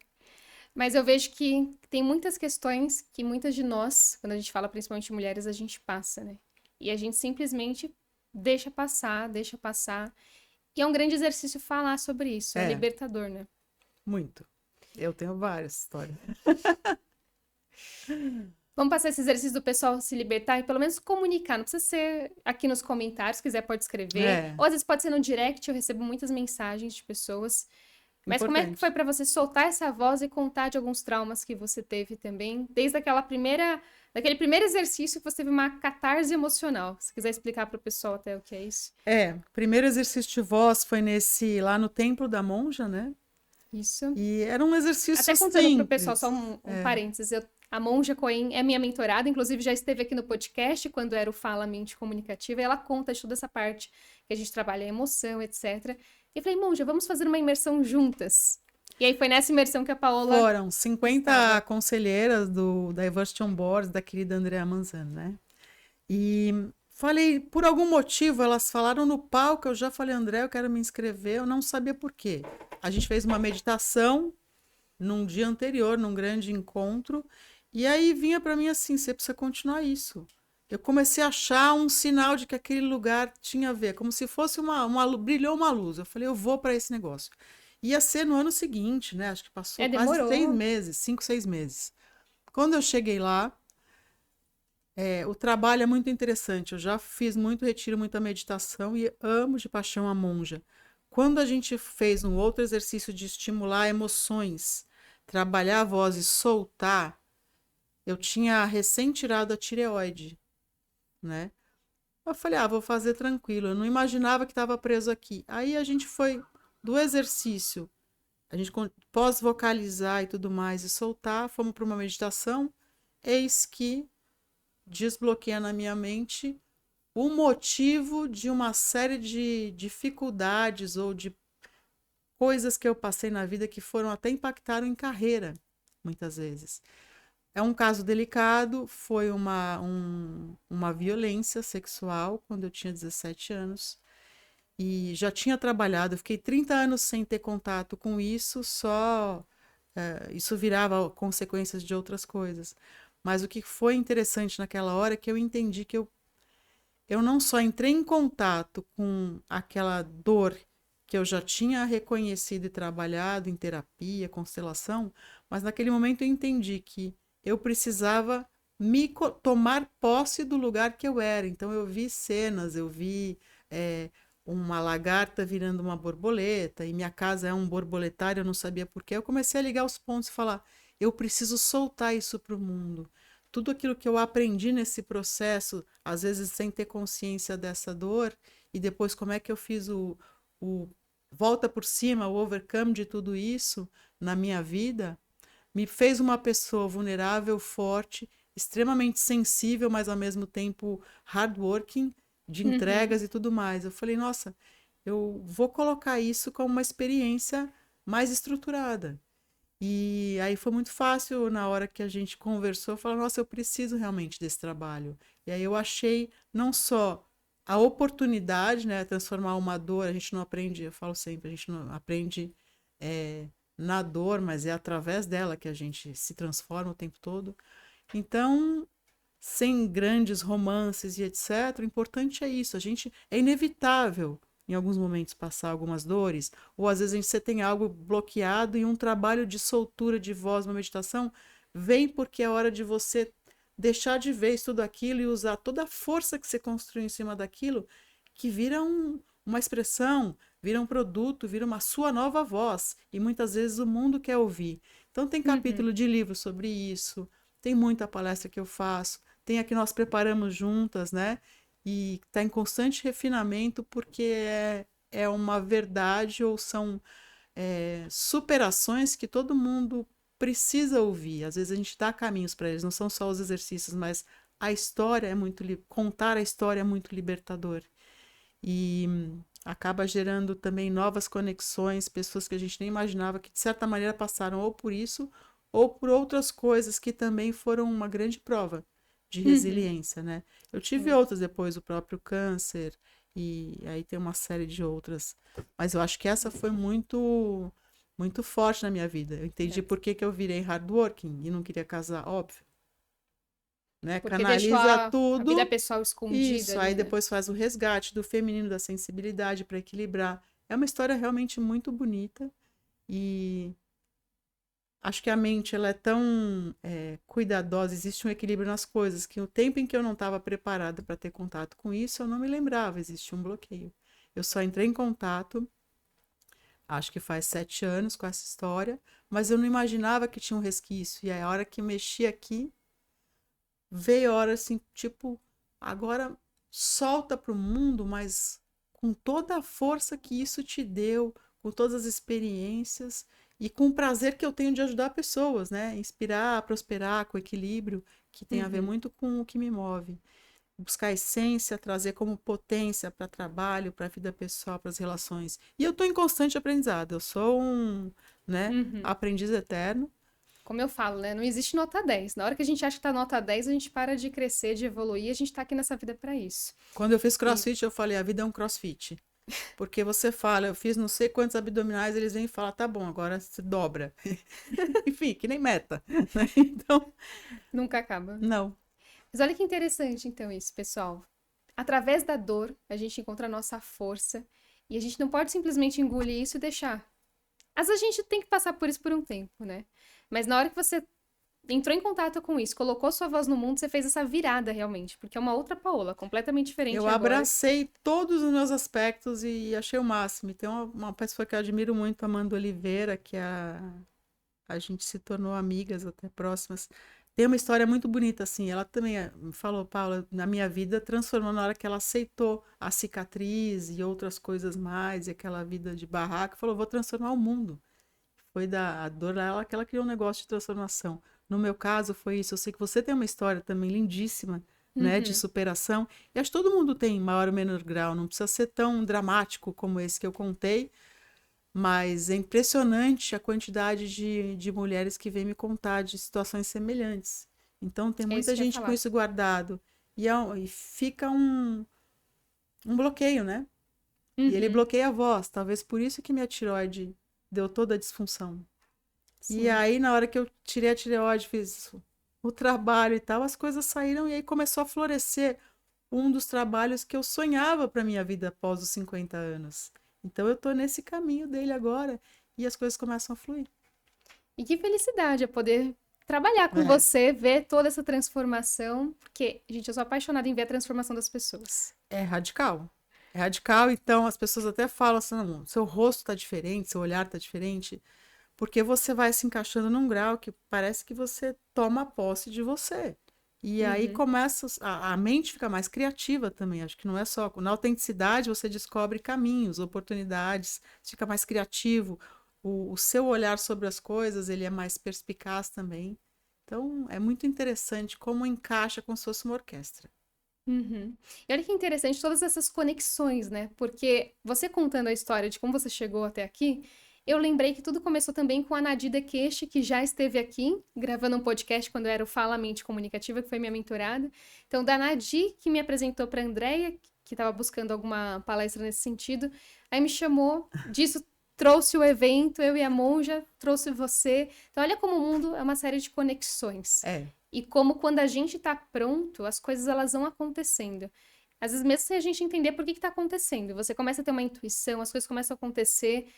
S1: Mas eu vejo que tem muitas questões que muitas de nós, quando a gente fala principalmente mulheres, a gente passa, né? E a gente simplesmente deixa passar, deixa passar. E é um grande exercício falar sobre isso, é
S2: É,
S1: libertador, né?
S2: muito. Eu tenho várias histórias.
S1: Vamos passar esse exercício do pessoal se libertar e pelo menos comunicar. Não precisa ser aqui nos comentários, se quiser pode escrever.
S2: É,
S1: Ou às vezes pode ser no direct, eu recebo muitas mensagens de pessoas. Mas como é que foi
S2: importante.
S1: pra você soltar essa voz e contar de alguns traumas que você teve também, desde daquele primeiro exercício que você teve uma catarse emocional? Se quiser explicar pro pessoal até o que é isso.
S2: Primeiro exercício de voz foi lá no Templo da Monja, né?
S1: Isso.
S2: E era um exercício
S1: Até contando pro pessoal, só
S2: simples.
S1: um parênteses, A Monja Coen é minha mentorada, inclusive já esteve aqui no podcast quando era o Fala Mente Comunicativa, e ela conta de toda essa parte que a gente trabalha a emoção, etc. E eu falei, Monja, vamos fazer uma imersão juntas. E aí foi nessa imersão que a Paola
S2: Foram 50
S1: estava.
S2: conselheiras do Diversity on Board, da querida Andrea Manzano, né? E falei, por algum motivo, elas falaram no palco, eu já falei, André, eu quero me inscrever, eu não sabia por quê. A gente fez uma meditação num dia anterior, num grande encontro, e aí vinha para mim assim, você precisa continuar isso. Eu comecei a achar um sinal de que aquele lugar tinha a ver, como se fosse brilhou uma luz. Eu falei, eu vou para esse negócio. Ia ser no ano seguinte, né? Acho que passou quase
S1: Demorou.
S2: 6 meses, 5, 6 meses. Quando eu cheguei lá, o trabalho é muito interessante. Eu já fiz muito retiro, muita meditação e amo de paixão a monja. Quando a gente fez um outro exercício de estimular emoções, trabalhar a voz e soltar, eu tinha recém tirado a tireoide, né? Eu falei, vou fazer tranquilo. Eu não imaginava que estava preso aqui. Aí a gente foi do exercício, a gente pós-vocalizar e tudo mais e soltar, fomos para uma meditação. Eis que desbloqueia na minha mente o motivo de uma série de dificuldades ou de coisas que eu passei na vida que foram até impactaram em carreira, muitas vezes. É um caso delicado, foi uma violência sexual quando eu tinha 17 anos e já tinha trabalhado, eu fiquei 30 anos sem ter contato com isso, isso virava consequências de outras coisas. Mas o que foi interessante naquela hora é que eu entendi que eu não só entrei em contato com aquela dor que eu já tinha reconhecido e trabalhado em terapia, constelação, mas naquele momento eu entendi que eu precisava tomar posse do lugar que eu era. Então eu vi cenas, eu vi uma lagarta virando uma borboleta, e minha casa é um borboletário, eu não sabia por quê. Eu comecei a ligar os pontos e falar: eu preciso soltar isso para o mundo. Tudo aquilo que eu aprendi nesse processo, às vezes sem ter consciência dessa dor, e depois como é que eu fiz o volta por cima, o overcome de tudo isso na minha vida, me fez uma pessoa vulnerável, forte, extremamente sensível, mas ao mesmo tempo hardworking, de
S1: Uhum.
S2: entregas e tudo mais. Eu falei, nossa, eu vou colocar isso como uma experiência mais estruturada. E aí foi muito fácil na hora que a gente conversou, falar, nossa, eu preciso realmente desse trabalho. E aí eu achei não só a oportunidade, né, transformar uma dor, a gente não aprende, eu falo sempre, a gente não aprende é, na dor, mas é através dela que a gente se transforma o tempo todo. Então, sem grandes romances e etc., o importante é isso, a gente é inevitável em alguns momentos passar algumas dores, ou às vezes você tem algo bloqueado e um trabalho de soltura de voz, uma meditação, vem porque é hora de você deixar de ver tudo aquilo e usar toda a força que você construiu em cima daquilo, que vira uma expressão, vira um produto, vira uma sua nova voz, e muitas vezes o mundo quer ouvir. Então tem
S1: Uhum.
S2: capítulo de livro sobre isso, tem muita palestra que eu faço, tem a que nós preparamos juntas, né? E está em constante refinamento porque é uma verdade ou são superações que todo mundo precisa ouvir. Às vezes a gente dá caminhos para eles, não são só os exercícios, mas a história é muito contar a história é muito libertador e acaba gerando também novas conexões, pessoas que a gente nem imaginava que de certa maneira passaram ou por isso ou por outras coisas que também foram uma grande prova de
S1: Uhum.
S2: resiliência, né? Eu tive
S1: Sim.
S2: outras depois, o próprio câncer e aí tem uma série de outras, mas eu acho que essa foi muito forte na minha vida. Eu entendi
S1: É.
S2: por que que eu virei hardworking e não queria casar, óbvio, né?
S1: Porque deixou
S2: Canaliza
S1: a vida
S2: tudo.
S1: pessoal escondida
S2: Isso, aí
S1: ali, né?
S2: depois faz o resgate do feminino, da sensibilidade para equilibrar. É uma história realmente muito bonita e acho que a mente ela é tão cuidadosa, existe um equilíbrio nas coisas que o tempo em que eu não estava preparada para ter contato com isso, eu não me lembrava, existia um bloqueio. Eu só entrei em contato, acho que faz 7 anos com essa história, mas eu não imaginava que tinha um resquício. E aí, a hora que mexi aqui, veio a hora assim, tipo, agora solta para o mundo, mas com toda a força que isso te deu, com todas as experiências, e com o prazer que eu tenho de ajudar pessoas, né? Inspirar, prosperar, com equilíbrio, que tem a ver muito com o que me move. Buscar a essência, trazer como potência para trabalho, para a vida pessoal, para as relações. E eu estou em constante aprendizado. Eu sou né,
S1: Uhum.
S2: aprendiz eterno.
S1: Como eu falo, né? Não existe nota 10. Na hora que a gente acha que tá nota 10, a gente para de crescer, de evoluir, a gente tá aqui nessa vida para isso.
S2: Quando eu fiz
S1: E
S2: CrossFit, eu falei, a vida é um CrossFit. Porque você fala, eu fiz não sei quantos abdominais, eles vêm e falam, tá bom, agora se dobra. Enfim, que nem meta. Né? Então,
S1: nunca acaba.
S2: não.
S1: Mas olha que interessante, então, isso, pessoal. Através da dor, a gente encontra a nossa força e a gente não pode simplesmente engolir isso e deixar. Às vezes a gente tem que passar por isso por um tempo, né? Mas na hora que você entrou em contato com isso, colocou sua voz no mundo, você fez essa virada realmente, porque é uma outra Paola, completamente diferente
S2: Eu
S1: agora.
S2: abracei todos os meus aspectos e achei o máximo. E tem uma pessoa que eu admiro muito, Amanda Oliveira, que a gente se tornou amigas até próximas. Tem uma história muito bonita, assim. Ela também me falou, Paula, na minha vida transformou na hora que ela aceitou a cicatriz e outras coisas mais, e aquela vida de barraco, falou, vou transformar o mundo. Foi da a dor dela que ela criou um negócio de transformação. No meu caso, foi isso. Eu sei que você tem uma história também lindíssima, né, de
S1: Uhum.
S2: superação. E acho que todo mundo tem, em maior ou menor grau. Não precisa ser tão dramático como esse que eu contei, mas é impressionante a quantidade de mulheres que vêm me contar de situações semelhantes. Então, tem
S1: É isso
S2: muita
S1: que eu ia
S2: gente com
S1: falar.
S2: isso guardado. E fica um bloqueio, né? E ele
S1: Uhum.
S2: bloqueia a voz. Talvez por isso que minha tireoide deu toda a disfunção. E
S1: Sim.
S2: aí, na hora que eu tirei a tireoide, fiz o trabalho e tal, as coisas saíram e aí começou a florescer um dos trabalhos que eu sonhava para minha vida após os 50 anos. Então, eu tô nesse caminho dele agora e as coisas começam a fluir.
S1: E que felicidade é poder trabalhar com
S2: É,
S1: você, ver toda essa transformação, porque, gente, eu sou apaixonada em ver a transformação das pessoas.
S2: é radical. É radical, então as pessoas até falam assim, não, seu rosto tá diferente, seu olhar tá diferente, porque você vai se encaixando num grau que parece que você toma posse de você. E aí
S1: Uhum.
S2: começa, a mente fica mais criativa também. Acho que não é só. Na autenticidade você descobre caminhos, oportunidades, fica mais criativo. O seu olhar sobre as coisas, ele é mais perspicaz também. Então, é muito interessante como encaixa como se fosse uma orquestra.
S1: Uhum. E olha que interessante todas essas conexões, né? Porque você contando a história de como você chegou até aqui, eu lembrei que tudo começou também com a Nadida Queixe, que já esteve aqui gravando um podcast quando eu era o Fala Mente Comunicativa, que foi minha mentorada. Então, da Nadi, que me apresentou para a Andrea, que estava buscando alguma palestra nesse sentido, aí me chamou, disso trouxe o evento, eu e a Monja, trouxe você. Então, olha como o mundo é uma série de conexões.
S2: É,
S1: E como quando a gente tá pronto, as coisas elas vão acontecendo. Às vezes, mesmo sem a gente entender por que que tá acontecendo, você começa a ter uma intuição, as coisas começam a acontecer.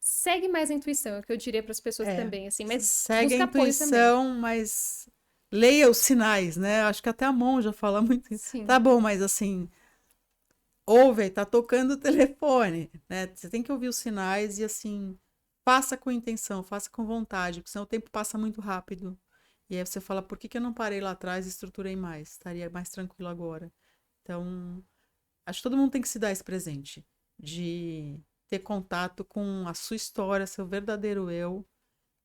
S1: Segue mais a intuição, é o que eu diria para as pessoas
S2: é.
S1: também, assim, mas
S2: Segue a
S1: busca apoio também.
S2: intuição, mas leia os sinais, né? Acho que até a monja fala muito isso.
S1: Sim.
S2: Tá bom, mas assim, ouve, tá tocando o telefone, né? Você tem que ouvir os sinais e assim, faça com intenção, faça com vontade, porque senão o tempo passa muito rápido. E aí você fala, por que que eu não parei lá atrás e estruturei mais? Estaria mais tranquilo agora. Então, acho que todo mundo tem que se dar esse presente de ter contato com a sua história, seu verdadeiro eu,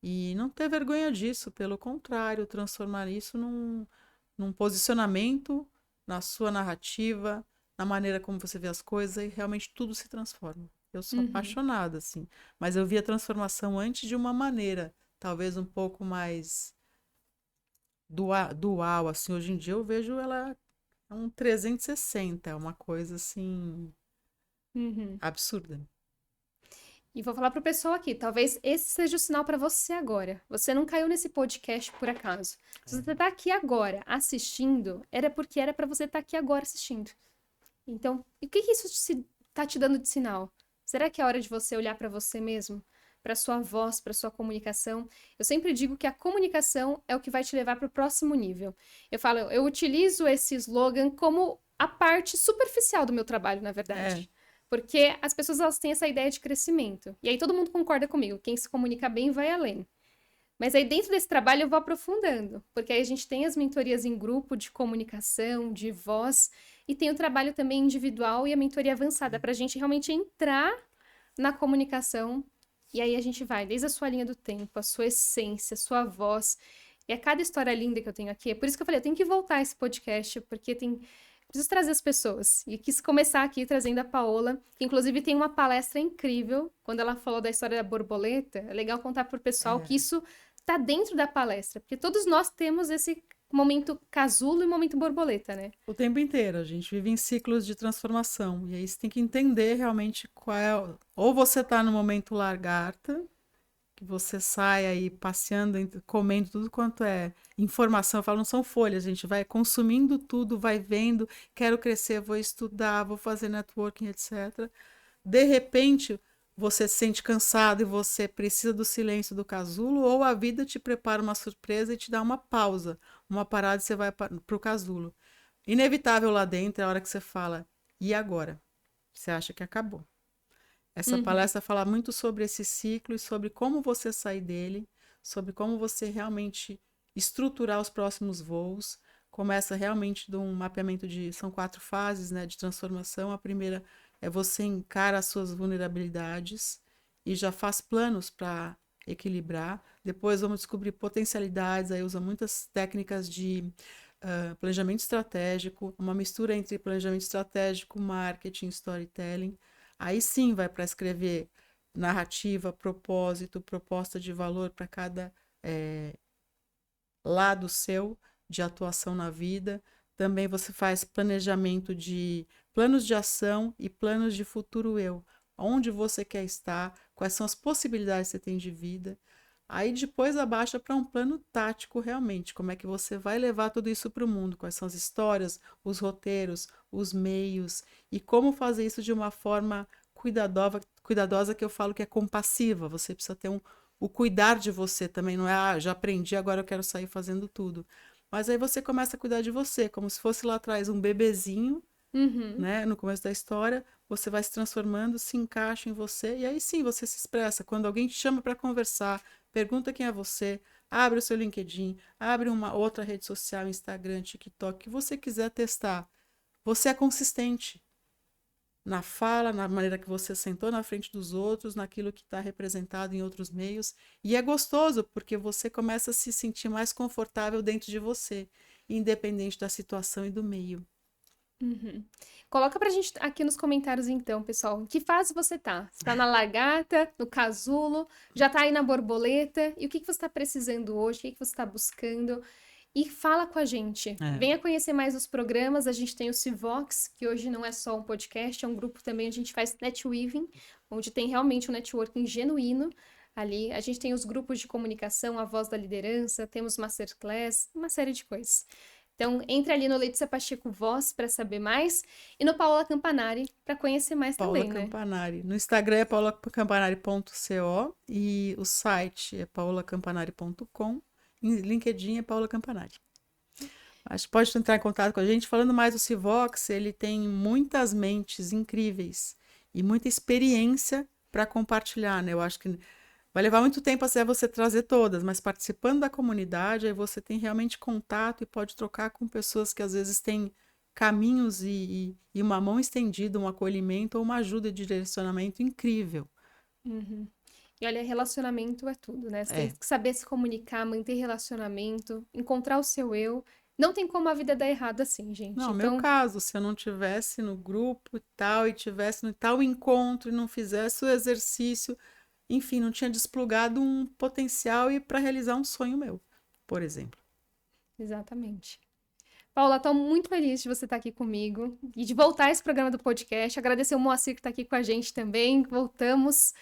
S2: e não ter vergonha disso, pelo contrário, transformar isso num posicionamento na sua narrativa, na maneira como você vê as coisas, e realmente tudo se transforma. Eu sou
S1: Uhum.
S2: apaixonada, assim, mas eu vi a transformação antes de uma maneira, talvez um pouco mais dual, assim. Hoje em dia eu vejo ela um 360, é uma coisa assim
S1: Uhum.
S2: absurda.
S1: E vou falar pro pessoal aqui, talvez esse seja o sinal para você agora. Você não caiu nesse podcast por acaso. Se você tá aqui agora assistindo, era porque era para você estar aqui agora assistindo. Então, e o que que isso tá te dando de sinal? Será que é hora de você olhar para você mesmo? Para sua voz, para sua comunicação? Eu sempre digo que a comunicação é o que vai te levar para o próximo nível. Eu falo, eu utilizo esse slogan como a parte superficial do meu trabalho, na
S2: É,
S1: verdade. Porque as pessoas elas têm essa ideia de crescimento. E aí todo mundo concorda comigo, quem se comunica bem vai além. Mas aí dentro desse trabalho eu vou aprofundando, porque aí a gente tem as mentorias em grupo de comunicação, de voz, e tem o trabalho também individual e a mentoria avançada, para a gente realmente entrar na comunicação E aí a gente vai desde a sua linha do tempo, a sua essência, a sua voz. E a cada história linda que eu tenho aqui, é por isso que eu falei, eu tenho que voltar a esse podcast, porque preciso trazer as pessoas. E quis começar aqui trazendo a Paola, que inclusive tem uma palestra incrível. Quando ela falou da história da borboleta, é legal contar pro pessoal que isso tá dentro da palestra, porque todos nós temos esse momento casulo e momento borboleta, né?
S2: O tempo inteiro, a gente vive em ciclos de transformação. E aí você tem que entender realmente qual é. Ou você está no momento lagarta, que você sai aí passeando, comendo tudo quanto é informação. Eu falo, não são folhas, a gente vai consumindo tudo, vai vendo, quero crescer, vou estudar, vou fazer networking, etc. De repente, você se sente cansado e você precisa do silêncio do casulo, ou a vida te prepara uma surpresa e te dá uma pausa, uma parada e você vai para o casulo. Inevitável lá dentro é a hora que você fala, e agora? Você acha que acabou. Essa palestra fala muito sobre esse ciclo e sobre como você sair dele, sobre como você realmente estruturar os próximos voos. Começa realmente de um mapeamento são 4 fases, né, de transformação. A primeira é você encara as suas vulnerabilidades e já faz planos para equilibrar. Depois vamos descobrir potencialidades, aí usa muitas técnicas de planejamento estratégico, uma mistura entre planejamento estratégico, marketing, storytelling. Aí sim vai para escrever narrativa, propósito, proposta de valor para cada lado seu de atuação na vida. Também você faz planejamento de planos de ação e planos de futuro eu. Onde você quer estar, quais são as possibilidades que você tem de vida. Aí depois abaixa para um plano tático realmente, como é que você vai levar tudo isso para o mundo, quais são as histórias, os roteiros, os meios e como fazer isso de uma forma cuidadosa que eu falo que é compassiva. Você precisa ter o cuidar de você também, não é, já aprendi, agora eu quero sair fazendo tudo. Mas aí você começa a cuidar de você, como se fosse lá atrás um bebezinho, né? No começo da história, você vai se transformando, se encaixa em você, e aí sim você se expressa. Quando alguém te chama para conversar, pergunta quem é você, abre o seu LinkedIn, abre uma outra rede social, Instagram, TikTok, que você quiser testar. Você é consistente na fala, na maneira que você sentou na frente dos outros, naquilo que está representado em outros meios. E é gostoso, porque você começa a se sentir mais confortável dentro de você, independente da situação e do meio.
S1: Coloca pra gente aqui nos comentários então, pessoal, em que fase você tá? Você tá na lagarta, no casulo, já tá aí na borboleta? E o que você tá precisando hoje? O que você tá buscando? E fala com a gente. Venha conhecer mais os programas. A gente tem o Civox, que hoje não é só um podcast, é um grupo também. A gente faz netweaving, onde tem realmente um networking genuíno ali. A gente tem os grupos de comunicação, a voz da liderança, temos masterclass, uma série de coisas. Então, entre ali no Letícia Pacheco Voz para saber mais e no Paola Campanari para conhecer mais
S2: Paola
S1: também,
S2: Campanari. No Instagram é paolacampanari.co e o site é paolacampanari.com. Em LinkedIn é Paola Campanari. Mas pode entrar em contato com a gente. Falando mais do Civox, ele tem muitas mentes incríveis e muita experiência para compartilhar, né? Eu acho que vai levar muito tempo até você trazer todas, mas participando da comunidade, aí você tem realmente contato e pode trocar com pessoas que às vezes têm caminhos e uma mão estendida, um acolhimento ou uma ajuda de direcionamento incrível.
S1: E olha, relacionamento é tudo, né? Você tem que saber se comunicar, manter relacionamento, encontrar o seu eu. Não tem como a vida dar errado assim, gente.
S2: Não,
S1: então,
S2: meu caso, se eu não tivesse no grupo e tivesse no tal encontro e não fizesse o exercício, enfim, não tinha desplugado um potencial e para realizar um sonho meu, por exemplo.
S1: exatamente. Paula, estou muito feliz de você estar aqui comigo e de voltar a esse programa do podcast. Agradecer o Moacir que está aqui com a gente também. Voltamos.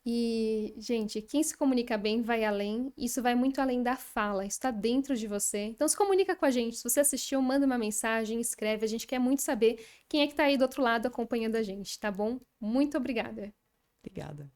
S1: E, gente, quem se comunica bem vai além. Isso vai muito além da fala, isso está dentro de você. Então, se comunica com a gente. Se você assistiu, manda uma mensagem, escreve. A gente quer muito saber quem é que está aí do outro lado acompanhando a gente, tá bom? Muito obrigada.
S2: Obrigada.